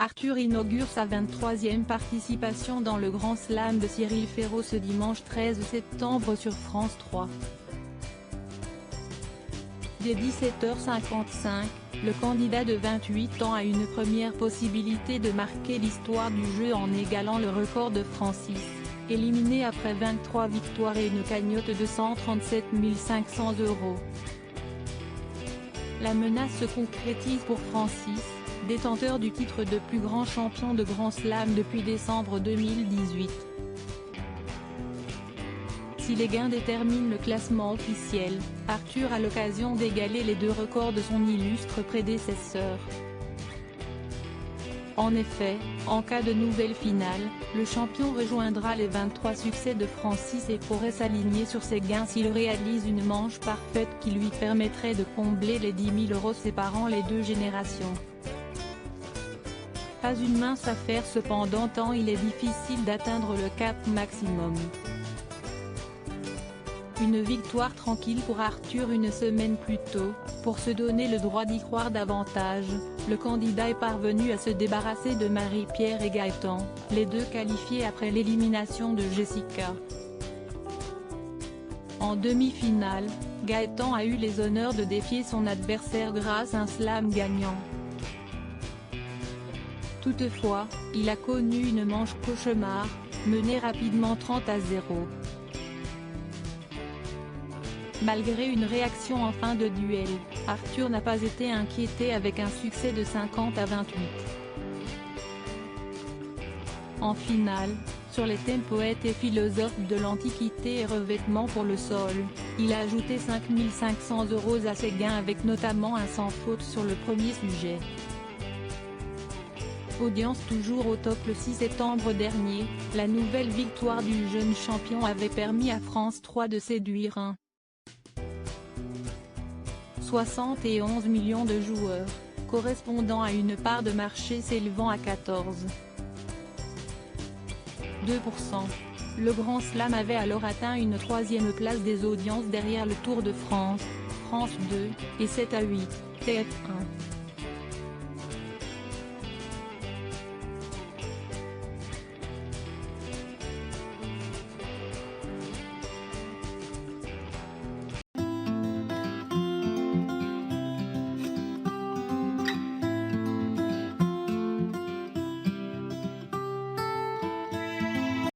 Arthur inaugure sa 23e participation dans le Grand Slam de Cyril Ferraud ce dimanche 13 septembre sur France 3. Dès 17h55, le candidat de 28 ans a une première possibilité de marquer l'histoire du jeu en égalant le record de Francis, éliminé après 23 victoires et une cagnotte de 137 500 €. La menace se concrétise pour Francis, détenteur du titre de plus grand champion de Grand Slam depuis décembre 2018. Si les gains déterminent le classement officiel, Arthur a l'occasion d'égaler les deux records de son illustre prédécesseur. En effet, en cas de nouvelle finale, le champion rejoindra les 23 succès de Francis et pourrait s'aligner sur ses gains s'il réalise une manche parfaite qui lui permettrait de combler les 10 000 € séparant les deux générations. Pas une mince affaire cependant tant il est difficile d'atteindre le cap maximum. Une victoire tranquille pour Arthur une semaine plus tôt, pour se donner le droit d'y croire davantage, le candidat est parvenu à se débarrasser de Marie-Pierre et Gaëtan, les deux qualifiés après l'élimination de Jessica. En demi-finale, Gaëtan a eu les honneurs de défier son adversaire grâce à un slam gagnant. Toutefois, il a connu une manche cauchemar, menée rapidement 30-0. Malgré une réaction en fin de duel, Arthur n'a pas été inquiété avec un succès de 50-28. En finale, sur les thèmes poète et philosophe de l'Antiquité et revêtement pour le sol, il a ajouté 5 500 € à ses gains avec notamment un sans faute sur le premier sujet. Audience toujours au top le 6 septembre dernier, la nouvelle victoire du jeune champion avait permis à France 3 de séduire 71 millions de joueurs, correspondant à une part de marché s'élevant à 14,2%. Le Grand Slam avait alors atteint une troisième place des audiences derrière le Tour de France, France 2, et 7 à 8, TF1.